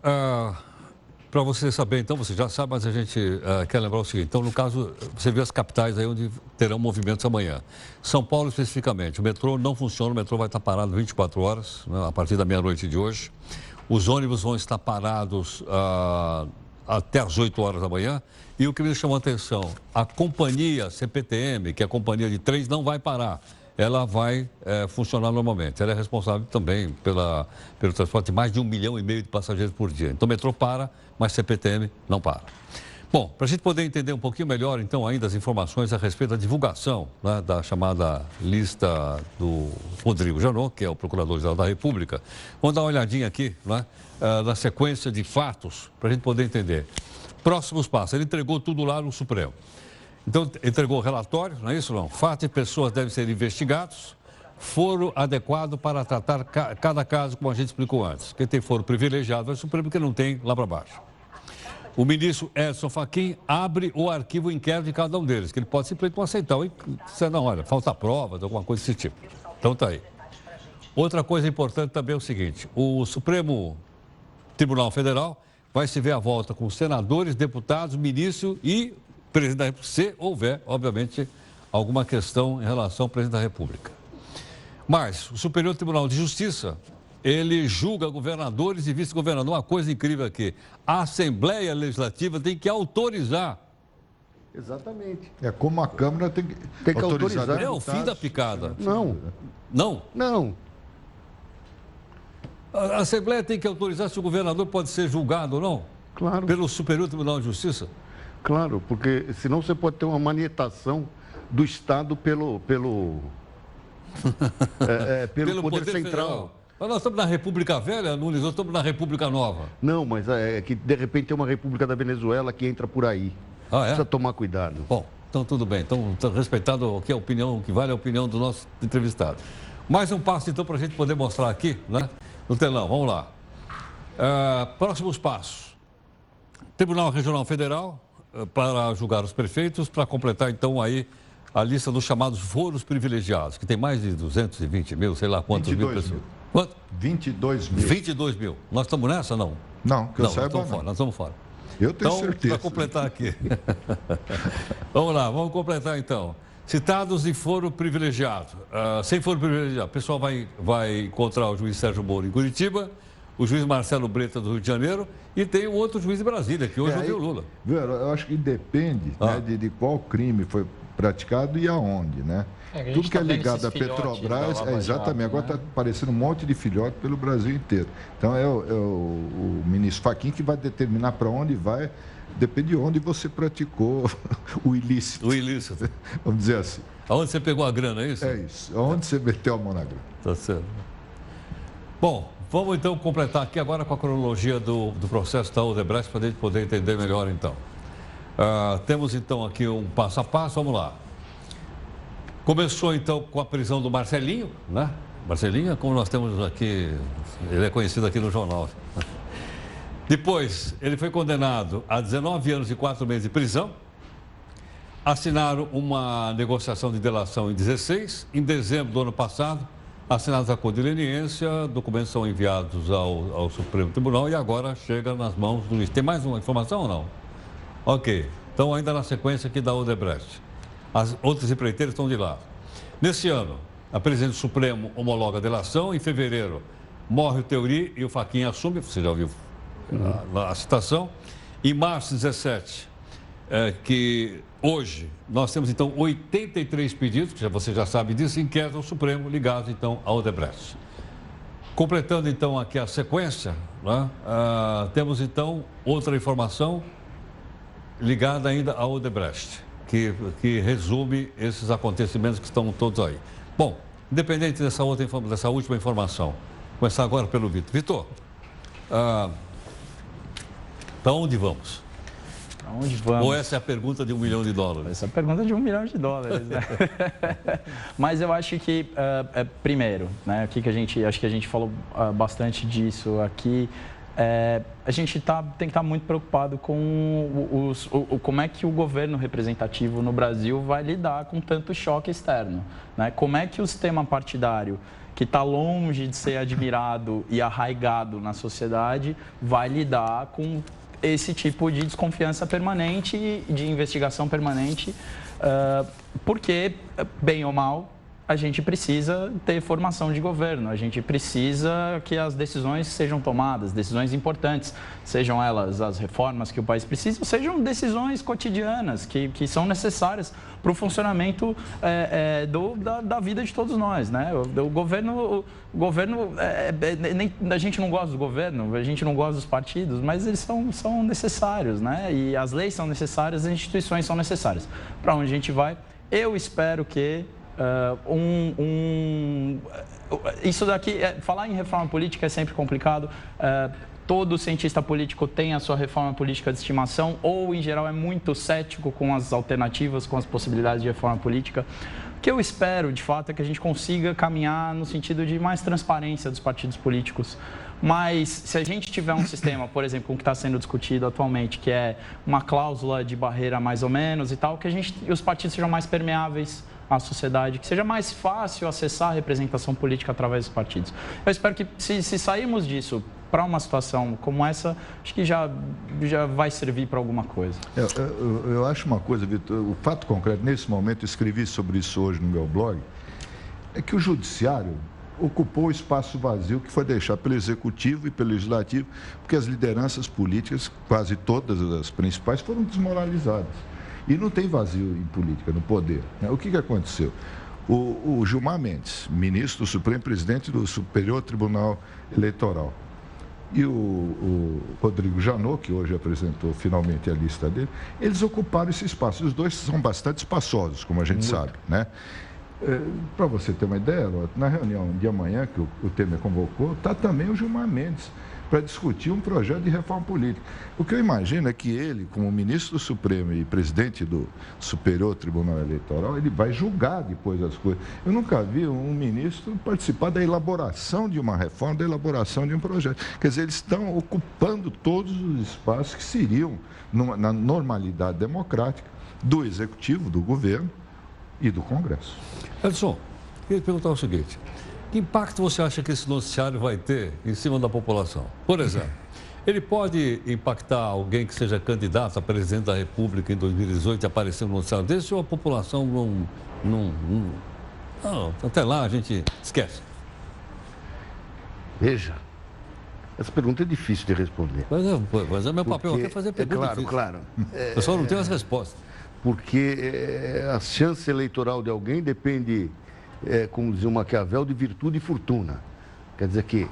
para você saber, então, você já sabe, mas a gente quer lembrar o seguinte. Então, no caso, você vê as capitais aí onde terão movimentos amanhã. São Paulo, especificamente, o metrô não funciona, o metrô vai estar parado 24 horas, né, a partir da meia-noite de hoje. Os ônibus vão estar parados até às 8 horas da manhã. E o que me chamou a atenção, a companhia CPTM, que é a companhia de trens, não vai parar. Ela vai funcionar normalmente. Ela é responsável também pelo transporte de mais de 1,5 milhão de passageiros por dia. Então, o metrô para, mas CPTM não para. Bom, para a gente poder entender um pouquinho melhor, então, ainda as informações a respeito da divulgação, né, da chamada lista do Rodrigo Janot, que é o Procurador-Geral da República, vamos dar uma olhadinha aqui, né, na sequência de fatos, para a gente poder entender. Próximos passos. Ele entregou tudo lá no Supremo. Então, entregou o relatório, não é isso, não? Fatos e pessoas devem ser investigados. Foro adequado para tratar cada caso, como a gente explicou antes. Quem tem foro privilegiado é o Supremo, que não tem lá para baixo. O ministro Edson Fachin abre o arquivo inquérito de cada um deles, que ele pode simplesmente não aceitar. Não, olha, falta prova, alguma coisa desse tipo. Então, tá aí. Outra coisa importante também é o seguinte: o Supremo Tribunal Federal vai se ver à volta com senadores, deputados, ministro e presidente da República, se houver, obviamente, alguma questão em relação ao presidente da República. Mas o Superior Tribunal de Justiça, ele julga governadores e vice-governadores. Uma coisa incrível aqui, a Assembleia Legislativa tem que autorizar. Exatamente. É como a Câmara tem que autorizar. É o fim da picada. Não. Não? Não. A Assembleia tem que autorizar se o governador pode ser julgado ou não? Claro. Pelo Superior Tribunal de Justiça? Claro, porque senão você pode ter uma manietação do Estado pelo poder Central. Federal. Mas nós estamos na República Velha, Nunes, nós estamos na República Nova. Não, mas é que de repente tem uma República da Venezuela que entra por aí. Ah, é? Precisa tomar cuidado. Bom, então tudo bem. Então, respeitado o que é a opinião, o que vale a opinião do nosso entrevistado. Mais um passo, então, para a gente poder mostrar aqui, né? No telão, vamos lá. Próximos passos. Tribunal Regional Federal, para julgar os prefeitos, para completar, então, aí a lista dos chamados foros privilegiados, que tem mais de 220 mil, sei lá quantos mil pessoas. Quanto? 22 mil. 22 mil. Nós estamos nessa, não? Não, que eu saiba, nós estamos fora. Eu tenho certeza. Então, para completar aqui. Vamos lá, vamos completar, então. Citados em foro privilegiado. Sem foro privilegiado, o pessoal vai encontrar o juiz Sérgio Moro em Curitiba, o juiz Marcelo Breta do Rio de Janeiro e tem o outro juiz de Brasília, que hoje ouviu o Lula. Eu acho que depende de qual crime foi praticado e aonde, né? Tudo que é ligado à Petrobras, exatamente, agora está aparecendo um monte de filhote pelo Brasil inteiro. Então é o ministro Fachin que vai determinar para onde vai, depende de onde você praticou o ilícito. O ilícito. Vamos dizer assim. Aonde você pegou a grana, é isso? É isso, aonde você meteu a mão na grana. Tá certo. Bom, vamos então completar aqui agora com a cronologia do processo da Odebrecht para a gente poder entender melhor então. Temos então aqui um passo a passo, vamos lá. Começou então com a prisão do Marcelinho, né? Marcelinho, como nós temos aqui, ele é conhecido aqui no jornal. Depois, ele foi condenado a 19 anos e 4 meses de prisão. Assinaram uma negociação de delação em 16. Em dezembro do ano passado, assinados a acordo de leniência, documentos são enviados ao Supremo Tribunal e agora chega nas mãos do juiz. Tem mais uma informação ou não? Ok. Então, ainda na sequência aqui da Odebrecht. As outras empreiteiras estão de lá. Nesse ano, a presidente do Supremo homologa a delação. Em fevereiro, morre o Theory e o Fachin assume. Você já ouviu a citação. Em março 17, que hoje nós temos então 83 pedidos, que você já sabe disso, inquérito ao Supremo, ligados então ao Odebrecht. Completando então aqui a sequência, né? Temos então outra informação ligada ainda ao Odebrecht, que resume esses acontecimentos que estão todos aí. Bom, independente dessa última informação, vou começar agora pelo Vitor. Vitor, para onde vamos? Para onde vamos? Ou essa é a pergunta de $1 milhão? Essa é a pergunta de $1 milhão, né? Mas eu acho que, primeiro, né, acho que a gente falou bastante disso aqui, a gente tem que estar muito preocupado com como é que o governo representativo no Brasil vai lidar com tanto choque externo, né? Como é que o sistema partidário, que está longe de ser admirado e arraigado na sociedade, vai lidar com esse tipo de desconfiança permanente, de investigação permanente, porque, bem ou mal, a gente precisa ter formação de governo, a gente precisa que as decisões sejam tomadas, decisões importantes, sejam elas as reformas que o país precisa, sejam decisões cotidianas que são necessárias para o funcionamento da vida de todos nós, né? O governo a gente não gosta do governo, a gente não gosta dos partidos, mas eles são necessários, né? E as leis são necessárias, as instituições são necessárias. Para onde a gente vai, eu espero que isso daqui, falar em reforma política é sempre complicado. Todo cientista político tem a sua reforma política de estimação ou, em geral, é muito cético com as alternativas, com as possibilidades de reforma política. O que eu espero, de fato, é que a gente consiga caminhar no sentido de mais transparência dos partidos políticos. Mas, se a gente tiver um sistema, por exemplo, como que está sendo discutido atualmente, que é uma cláusula de barreira mais ou menos e tal, que os partidos sejam mais permeáveis à sociedade, que seja mais fácil acessar a representação política através dos partidos. Eu espero que, se sairmos disso para uma situação como essa, acho que já vai servir para alguma coisa. Eu acho uma coisa, Vitor, o fato concreto, nesse momento, eu escrevi sobre isso hoje no meu blog, é que o judiciário ocupou o espaço vazio que foi deixado pelo Executivo e pelo Legislativo, porque as lideranças políticas, quase todas as principais, foram desmoralizadas. E não tem vazio em política, no poder. O que aconteceu? O Gilmar Mendes, ministro do Supremo, presidente do Superior Tribunal Eleitoral, e o Rodrigo Janot, que hoje apresentou finalmente a lista dele, eles ocuparam esse espaço. Os dois são bastante espaçosos, como a gente sabe, né? Para você ter uma ideia, na reunião de amanhã que o Temer convocou, está também o Gilmar Mendes para discutir um projeto de reforma política. O que eu imagino é que ele, como ministro do Supremo e presidente do Superior Tribunal Eleitoral, ele vai julgar depois as coisas. Eu nunca vi um ministro participar da elaboração de uma reforma, da elaboração de um projeto. Quer dizer, eles estão ocupando todos os espaços que seriam, na normalidade democrática, do Executivo, do governo e do Congresso. Edson, queria perguntar o seguinte: que impacto você acha que esse noticiário vai ter em cima da população? Por exemplo, ele pode impactar alguém que seja candidato a presidente da República em 2018 e aparecer no noticiário desse, ou a população não, até lá a gente esquece? Veja, essa pergunta é difícil de responder. Mas é meu papel aqui fazer pergunta. Claro. O pessoal não tem as respostas. Porque a chance eleitoral de alguém depende, como dizia o Maquiavel, de virtude e fortuna. Quer dizer que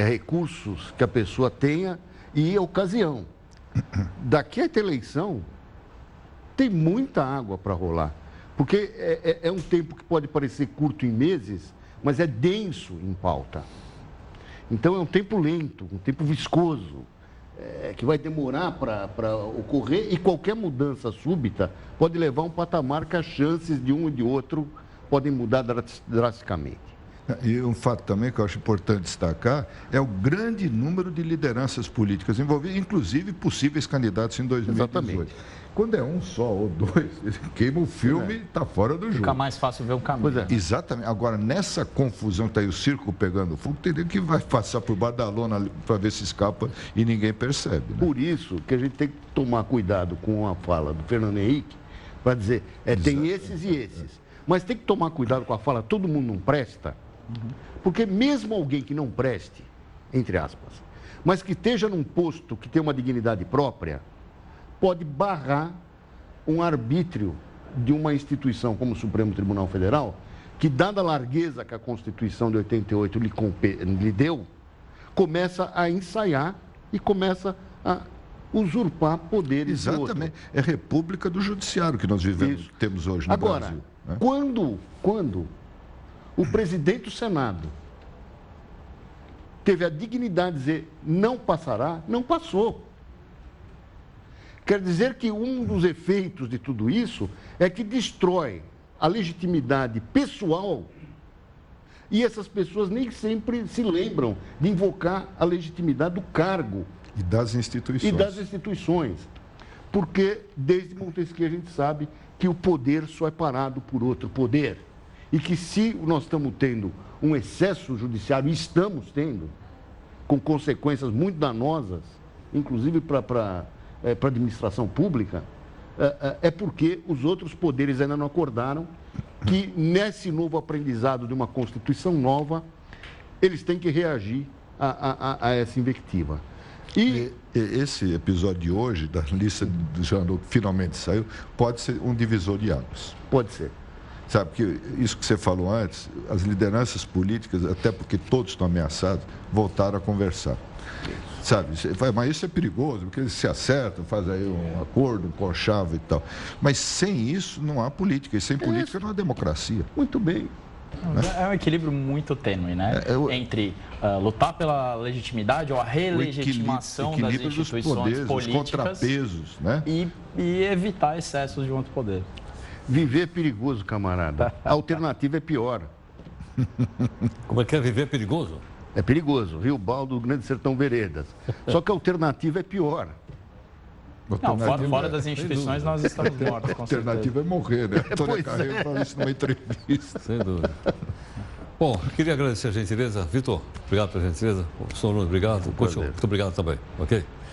recursos que a pessoa tenha e ocasião. Daqui a eleição, tem muita água para rolar. Porque é um tempo que pode parecer curto em meses, mas é denso em pauta. Então, é um tempo lento, um tempo viscoso, que vai demorar para ocorrer, e qualquer mudança súbita pode levar a um patamar que as chances de um e de outro podem mudar drasticamente. E um fato também que eu acho importante destacar é o grande número de lideranças políticas envolvidas, inclusive possíveis candidatos em 2018. Exatamente. Quando é um só ou dois, queima o filme e está fora do jogo. Fica mais fácil ver o caminho. Pois é. Exatamente. Agora, nessa confusão que está aí o circo pegando fogo, tem que vai passar por baixo da lona para ver se escapa e ninguém percebe. Né? Por isso que a gente tem que tomar cuidado com a fala do Fernando Henrique para dizer, tem esses e esses. Mas tem que tomar cuidado com a fala, todo mundo não presta, porque mesmo alguém que não preste, entre aspas, mas que esteja num posto que tem uma dignidade própria, pode barrar um arbítrio de uma instituição como o Supremo Tribunal Federal, que, dada a largueza que a Constituição de 88 lhe deu, começa a ensaiar e começa a usurpar poderes. Exatamente. É a república do judiciário que nós vivemos, temos hoje no Brasil. Agora, quando o presidente do Senado teve a dignidade de dizer não passará, não passou. Quer dizer que um dos efeitos de tudo isso é que destrói a legitimidade pessoal E essas pessoas nem sempre se lembram de invocar a legitimidade do cargo. E das instituições. Porque desde Montesquieu a gente sabe que o poder só é parado por outro poder. E que se nós estamos tendo um excesso judiciário, e estamos tendo, com consequências muito danosas, inclusive para a administração pública, é porque os outros poderes ainda não acordaram que nesse novo aprendizado de uma Constituição nova, eles têm que reagir a essa invectiva. E esse episódio de hoje, da lista do jornal que finalmente saiu, pode ser um divisor de águas. Pode ser. Sabe, que isso que você falou antes, as lideranças políticas, até porque todos estão ameaçados, voltaram a conversar. Sabe, mas isso é perigoso, porque eles se acertam, fazem aí um acordo, um conchavo e tal. Mas sem isso não há política, e sem política não há democracia. Muito bem. É um equilíbrio muito tênue, né? Entre lutar pela legitimidade ou a relegitimação das instituições dos poderes, políticas, os contrapesos, né? E evitar excessos de um outro poder. Viver é perigoso, camarada. A alternativa é pior. Como é que é viver perigoso? É perigoso, Rio Baldo, Grande Sertão Veredas. Só que a alternativa é pior. Não, fora das instituições nós estamos mortos. A alternativa é morrer, né? Antônio Carreiro falou isso numa entrevista. Sem dúvida. Bom, queria agradecer a gentileza. Vitor, obrigado pela gentileza. O senhor, obrigado. Muito obrigado também, ok?